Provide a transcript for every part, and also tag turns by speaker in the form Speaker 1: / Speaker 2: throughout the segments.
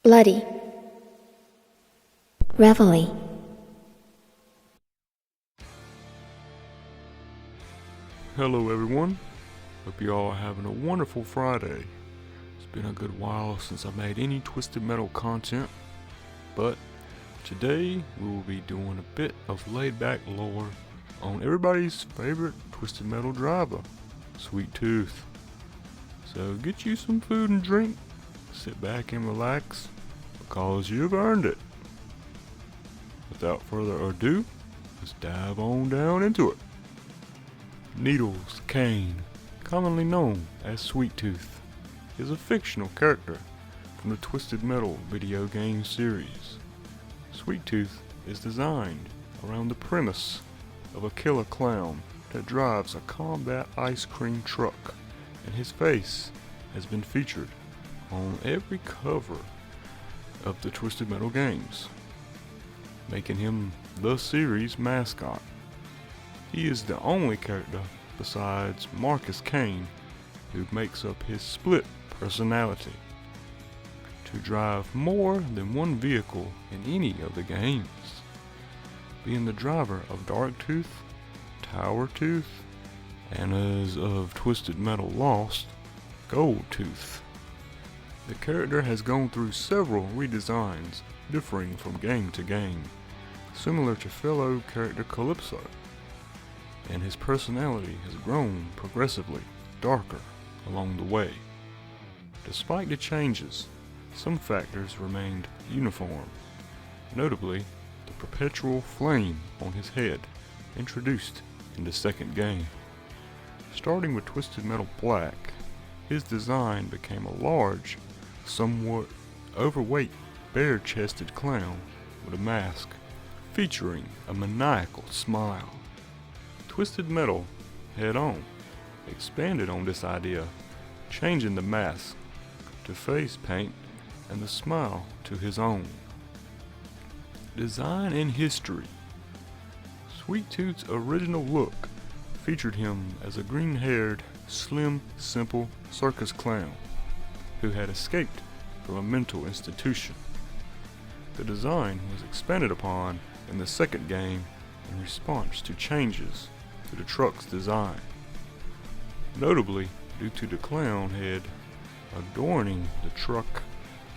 Speaker 1: bloody, reveille.
Speaker 2: Hello everyone, hope you all are having a wonderful Friday. It's been a good while since I made any Twisted Metal content, but today we will be doing a bit of laid back lore on everybody's favorite Twisted Metal driver, Sweet Tooth. So get you some food and drink, sit back and relax, because you've earned it. Without further ado, let's dive on down into it. Needles Kane, commonly known as Sweet Tooth, is a fictional character from the Twisted Metal video game series. Sweet Tooth is designed around the premise of a killer clown that drives a combat ice cream truck, and his face has been featured on every cover of the Twisted Metal games, making him the series mascot. He is the only character besides Marcus Kane who makes up his split personality to drive more than one vehicle in any of the games, being the driver of Dark Tooth, Tower Tooth, and as of Twisted Metal Lost, Gold Tooth. The character has gone through several redesigns differing from game to game, similar to fellow character Calypso, and his personality has grown progressively darker along the way. Despite the changes, some factors remained uniform, notably the perpetual flame on his head introduced in the second game. Starting with Twisted Metal Black, his design became a large, somewhat overweight, bare-chested clown with a mask featuring a maniacal smile. Twisted Metal Head On expanded on this idea, changing the mask to face paint and the smile to his own. Design and history. Sweet Tooth's original look featured him as a green-haired, slim, simple circus clown who had escaped from a mental institution. The design was expanded upon in the second game in response to changes to the truck's design, notably due to the clown head adorning the truck,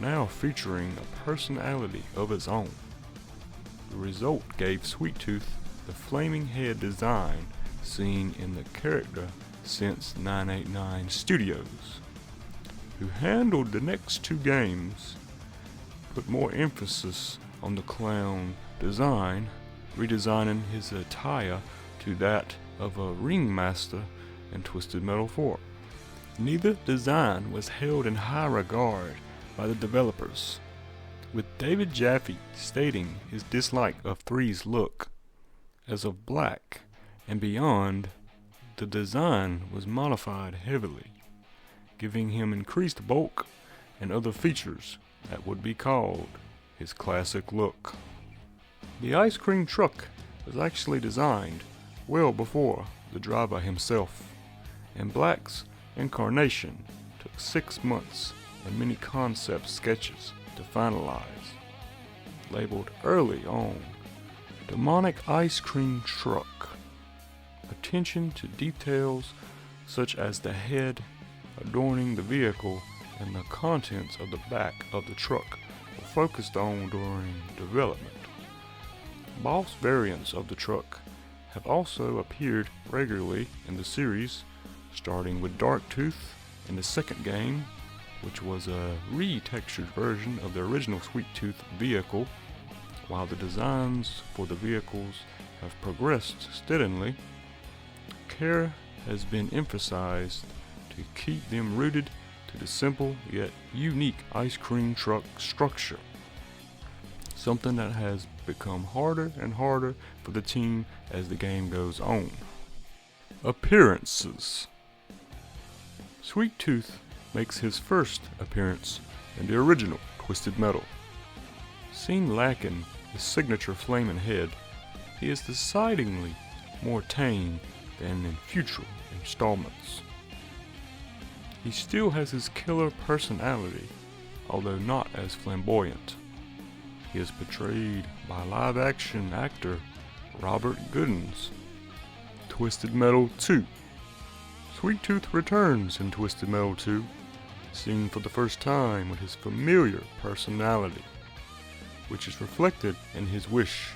Speaker 2: now featuring a personality of its own. The result gave Sweet Tooth the flaming head design seen in the character since 989 Studios, who handled the next two games, put more emphasis on the clown design, redesigning his attire to that of a ringmaster in Twisted Metal 4. Neither design was held in high regard by the developers, with David Jaffe stating his dislike of 3's look. As of Black and beyond, the design was modified heavily, giving him increased bulk and other features that would be called his classic look. The ice cream truck was actually designed well before the driver himself, and Black's incarnation took 6 months and many concept sketches to finalize. Labeled early on, Demonic Ice Cream Truck. Attention to details such as the head adorning the vehicle and the contents of the back of the truck were focused on during development. Boss variants of the truck have also appeared regularly in the series, starting with Dark Tooth in the second game, which was a retextured version of the original Sweet Tooth vehicle. While the designs for the vehicles have progressed steadily, care has been emphasized to keep them rooted to the simple yet unique ice cream truck structure, something that has become harder and harder for the team as the game goes on. Appearances. Sweet Tooth makes his first appearance in the original Twisted Metal. Seen lacking his signature flaming head, he is decidedly more tame than in future installments. He still has his killer personality, although not as flamboyant. He is portrayed by live-action actor Robert Goodens. Twisted Metal 2. Sweet Tooth returns in Twisted Metal 2, seen for the first time with his familiar personality, which is reflected in his wish,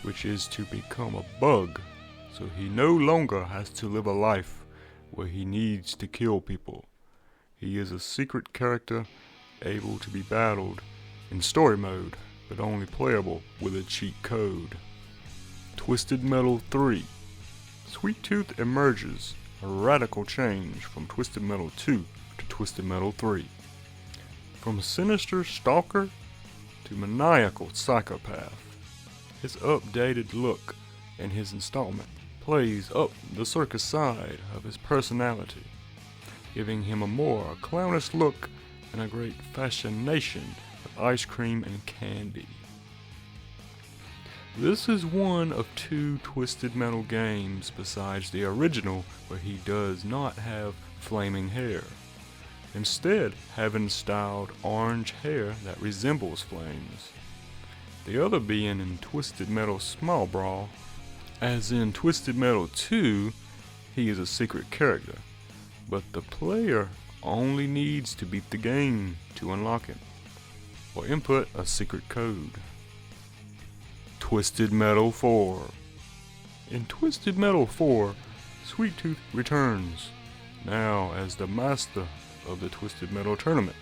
Speaker 2: which is to become a bug, so he no longer has to live a life where he needs to kill people. He is a secret character able to be battled in story mode, but only playable with a cheat code. Twisted Metal 3. Sweet Tooth emerges, a radical change from Twisted Metal 2 to Twisted Metal 3. From sinister stalker to maniacal psychopath, his updated look in his installment plays up the circus side of his personality, giving him a more clownish look and a great fascination of ice cream and candy. This is one of 2 Twisted Metal games besides the original where he does not have flaming hair, instead having styled orange hair that resembles flames. The other being in Twisted Metal Small Brawl. As in Twisted Metal 2, he is a secret character, but the player only needs to beat the game to unlock it, or input a secret code. Twisted Metal 4. In Twisted Metal 4, Sweet Tooth returns, now as the master of the Twisted Metal tournament.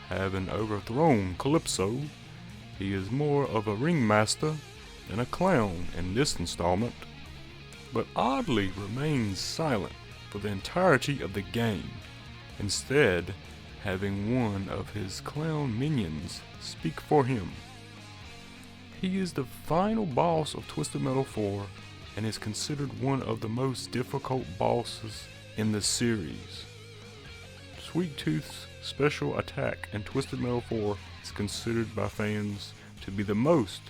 Speaker 2: Having overthrown Calypso, he is more of a ringmaster than a clown in this installment, but oddly remains silent for the entirety of the game, instead having one of his clown minions speak for him. He is the final boss of Twisted Metal 4 and is considered one of the most difficult bosses in the series. Sweet Tooth's special attack in Twisted Metal 4 is considered by fans to be the most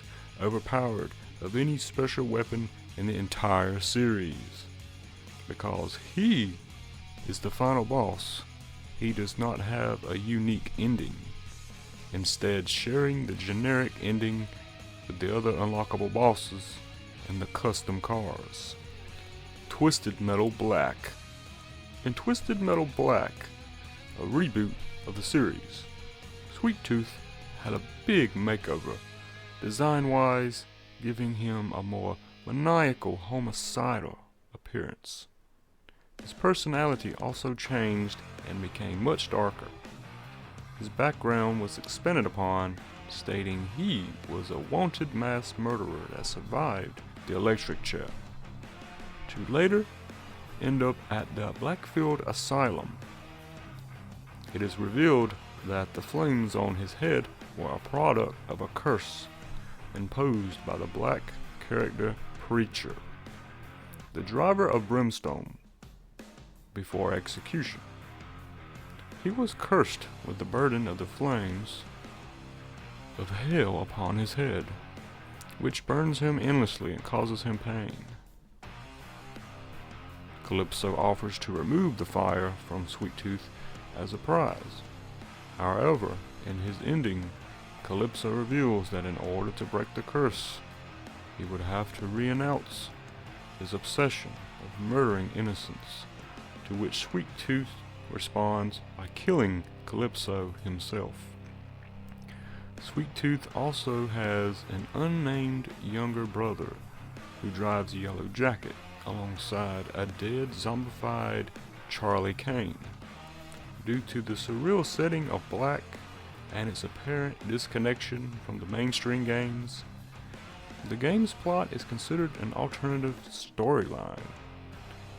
Speaker 2: overpowered of any special weapon in the entire series. Because he is the final boss, he does not have a unique ending, instead sharing the generic ending with the other unlockable bosses and the custom cars. Twisted Metal Black. In Twisted Metal Black, a reboot of the series, Sweet Tooth had a big makeover, design-wise giving him a more maniacal, homicidal appearance. His personality also changed and became much darker. His background was expanded upon, stating he was a wanted mass murderer that survived the electric chair, to later end up at the Blackfield Asylum. It is revealed that the flames on his head were a product of a curse imposed by the black character Preacher, the driver of Brimstone, before execution. He was cursed with the burden of the flames of hell upon his head, which burns him endlessly and causes him pain. Calypso offers to remove the fire from Sweet Tooth as a prize. However, in his ending, Calypso reveals that in order to break the curse, he would have to renounce his obsession of murdering innocents, to which Sweet Tooth responds by killing Calypso himself. Sweet Tooth also has an unnamed younger brother who drives a yellow jacket alongside a dead zombified Charlie Kane. Due to the surreal setting of Black and its apparent disconnection from the mainstream games, the game's plot is considered an alternative storyline.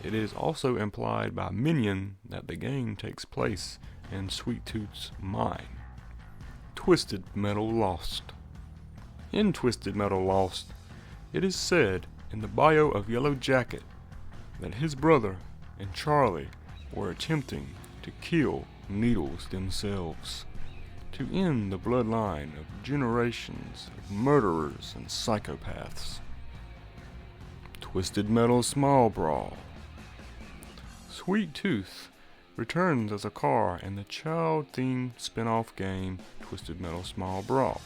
Speaker 2: It is also implied by Minion that the game takes place in Sweet Tooth's mind. Twisted Metal Lost. In Twisted Metal Lost, it is said in the bio of Yellow Jacket that his brother and Charlie were attempting to kill Needles themselves, to end the bloodline of generations of murderers and psychopaths. Twisted Metal Small Brawl. Sweet Tooth returns as a car in the child-themed spin-off game Twisted Metal Small Brawl,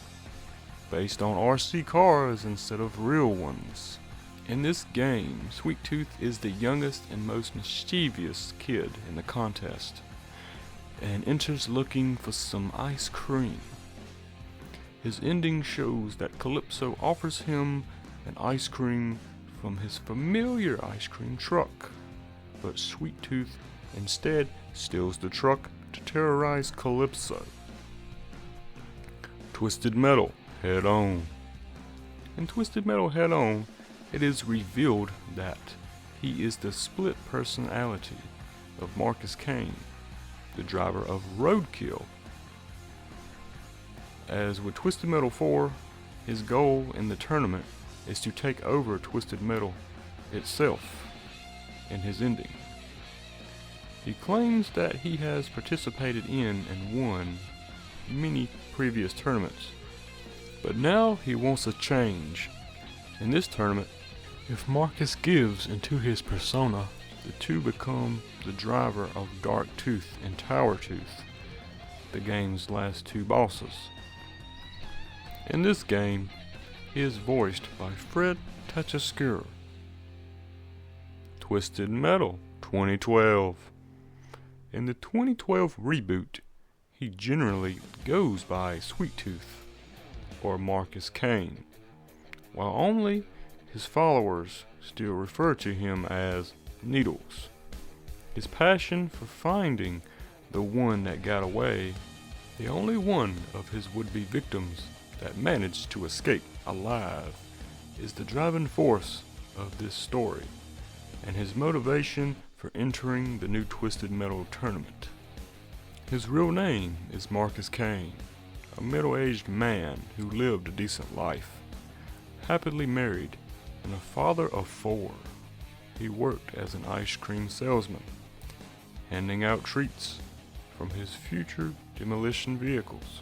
Speaker 2: based on RC cars instead of real ones. In this game, Sweet Tooth is the youngest and most mischievous kid in the contest, and enters looking for some ice cream. His ending shows that Calypso offers him an ice cream from his familiar ice cream truck, but Sweet Tooth instead steals the truck to terrorize Calypso. Twisted Metal Head On. In Twisted Metal Head On, it is revealed that he is the split personality of Marcus Kane, the driver of Roadkill. As with Twisted Metal 4, his goal in the tournament is to take over Twisted Metal itself in his ending. He claims that he has participated in and won many previous tournaments, but now he wants a change. In this tournament, if Marcus gives into his persona, the two become the driver of Dark Tooth and Tower Tooth, the game's last two bosses. In this game, he is voiced by Fred Tatasciore. Twisted Metal 2012. In the 2012 reboot, he generally goes by Sweet Tooth or Marcus Kane, while only his followers still refer to him as Needles. His passion for finding the one that got away, the only one of his would-be victims that managed to escape alive, is the driving force of this story, and his motivation for entering the new Twisted Metal tournament. His real name is Marcus Kane, a middle-aged man who lived a decent life, happily married, and a father of 4. He worked as an ice cream salesman, handing out treats from his future demolition vehicles.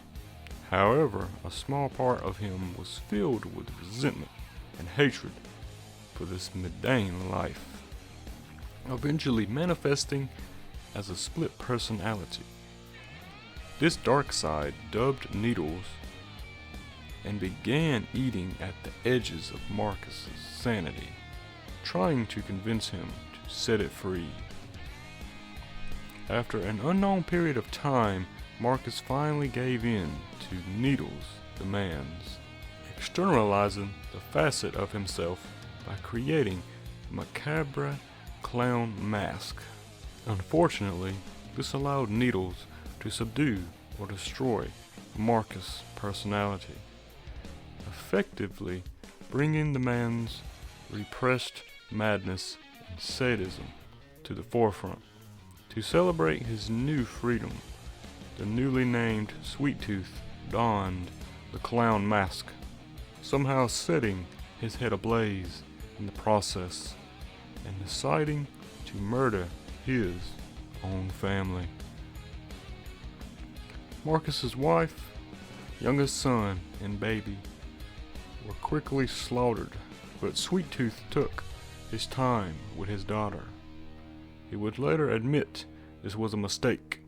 Speaker 2: However, a small part of him was filled with resentment and hatred for this mundane life, eventually manifesting as a split personality. This dark side dubbed Needles and began eating at the edges of Marcus's sanity, trying to convince him to set it free. After an unknown period of time, Marcus finally gave in to Needles' demands, externalizing the facet of himself by creating a macabre clown mask. Unfortunately, this allowed Needles to subdue or destroy Marcus' personality, effectively bringing the man's repressed madness and sadism to the forefront. To celebrate his new freedom, the newly named Sweet Tooth donned the clown mask, somehow setting his head ablaze in the process and deciding to murder his own family. Marcus's wife, youngest son, and baby were quickly slaughtered, but Sweet Tooth took his time with his daughter. He would later admit this was a mistake,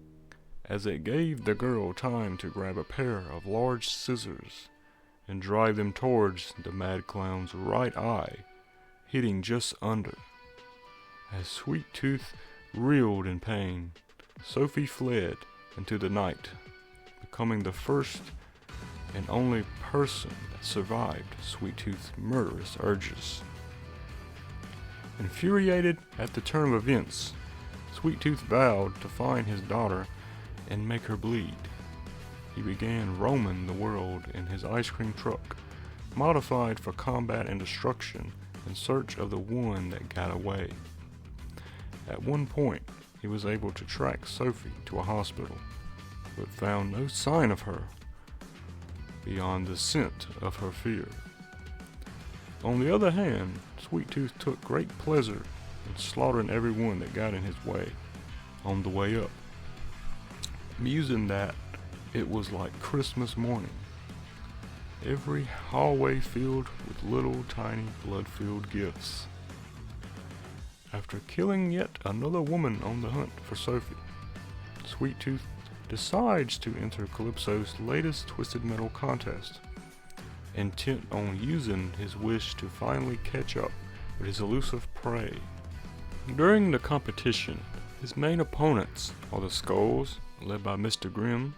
Speaker 2: as it gave the girl time to grab a pair of large scissors and drive them towards the mad clown's right eye, hitting just under. As Sweet Tooth reeled in pain, Sophie fled into the night, becoming the first and only person that survived Sweet Tooth's murderous urges. Infuriated at the turn of events, Sweet Tooth vowed to find his daughter and make her bleed. He began roaming the world in his ice cream truck, modified for combat and destruction, in search of the one that got away. At one point, he was able to track Sophie to a hospital, but found no sign of her beyond the scent of her fear. On the other hand, Sweet Tooth took great pleasure in slaughtering everyone that got in his way on the way up, musing that it was like Christmas morning, every hallway filled with little tiny blood-filled gifts. After killing yet another woman on the hunt for Sophie, Sweet Tooth decides to enter Calypso's latest Twisted Metal contest, intent on using his wish to finally catch up with his elusive prey. During the competition, his main opponents are the Skulls, led by Mr. Grimm.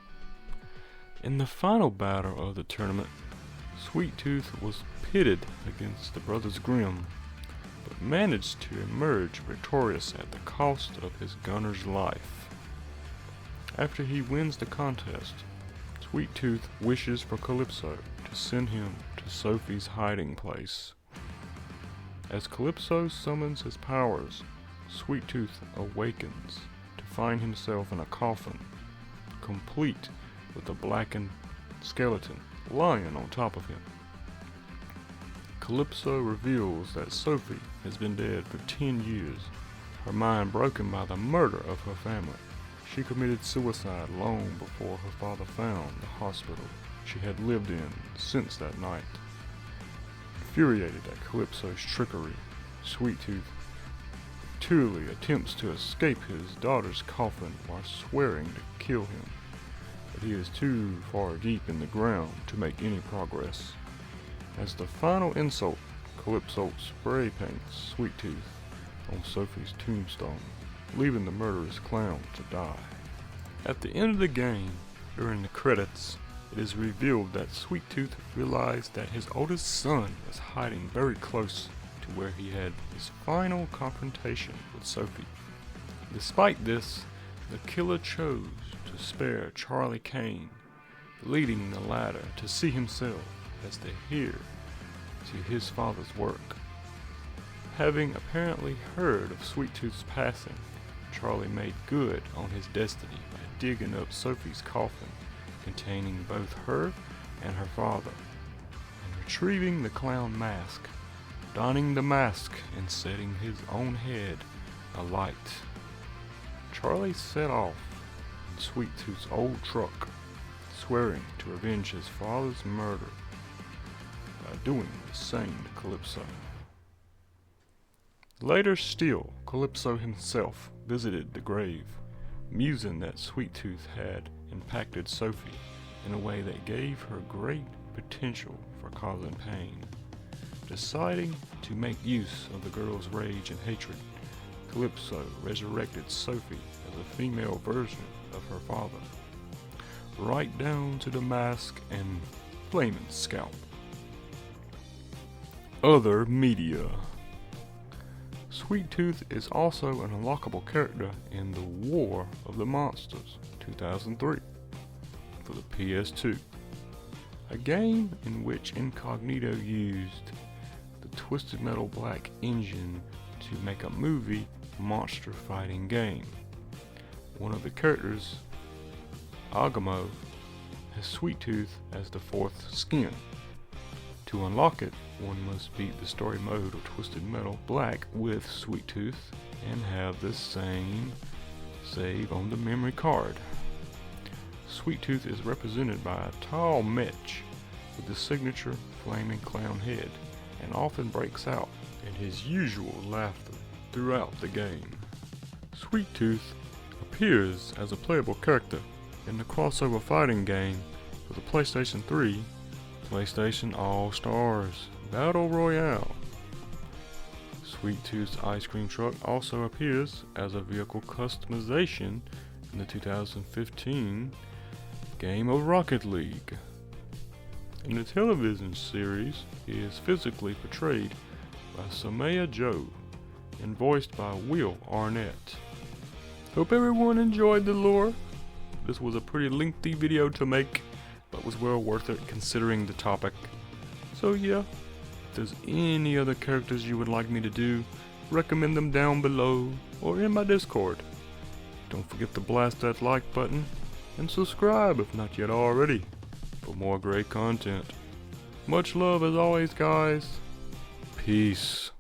Speaker 2: In the final battle of the tournament, Sweet Tooth was pitted against the Brothers Grimm, but managed to emerge victorious at the cost of his gunner's life. After he wins the contest, Sweet Tooth wishes for Calypso to send him to Sophie's hiding place. As Calypso summons his powers, Sweet Tooth awakens to find himself in a coffin, complete with a blackened skeleton lying on top of him. Calypso reveals that Sophie has been dead for 10 years, her mind broken by the murder of her family. She committed suicide long before her father found the hospital she had lived in since that night. Infuriated at Calypso's trickery, Sweet Tooth futilely attempts to escape his daughter's coffin while swearing to kill him, but he is too far deep in the ground to make any progress. As the final insult, Calypso spray paints Sweet Tooth on Sophie's tombstone, leaving the murderous clown to die. At the end of the game, during the credits, it is revealed that Sweet Tooth realized that his oldest son was hiding very close to where he had his final confrontation with Sophie. Despite this, the killer chose to spare Charlie Kane, leading the latter to see himself as the heir to his father's work. Having apparently heard of Sweet Tooth's passing, Charlie made good on his destiny by digging up Sophie's coffin containing both her and her father, and retrieving the clown mask, donning the mask and setting his own head alight. Charlie set off in Sweet Tooth's old truck, swearing to avenge his father's murder by doing the same to Calypso. Later still, Calypso himself visited the grave, musing that Sweet Tooth had impacted Sophie in a way that gave her great potential for causing pain. Deciding to make use of the girl's rage and hatred, Calypso resurrected Sophie as a female version of her father, right down to the mask and flaming scalp. Other media. Sweet Tooth is also an unlockable character in The War of the Monsters 2003 for the PS2, a game in which Incognito used the Twisted Metal Black engine to make a movie monster fighting game. One of the characters, Agamo, has Sweet Tooth as the fourth skin. To unlock it, one must beat the story mode of Twisted Metal Black with Sweet Tooth and have the same save on the memory card. Sweet Tooth is represented by a tall mech with the signature flaming clown head, and often breaks out in his usual laughter throughout the game. Sweet Tooth appears as a playable character in the crossover fighting game for the PlayStation 3, PlayStation All-Stars Battle Royale. Sweet Tooth's ice cream truck also appears as a vehicle customization in the 2015 game of Rocket League. In the television series, he is physically portrayed by Samaya Joe and voiced by Will Arnett. Hope everyone enjoyed the lore. This was a pretty lengthy video to make, but was well worth it considering the topic. So yeah, if there's any other characters you would like me to do, recommend them down below or in my Discord. Don't forget to blast that like button and subscribe if not yet already for more great content. Much love as always, guys. Peace.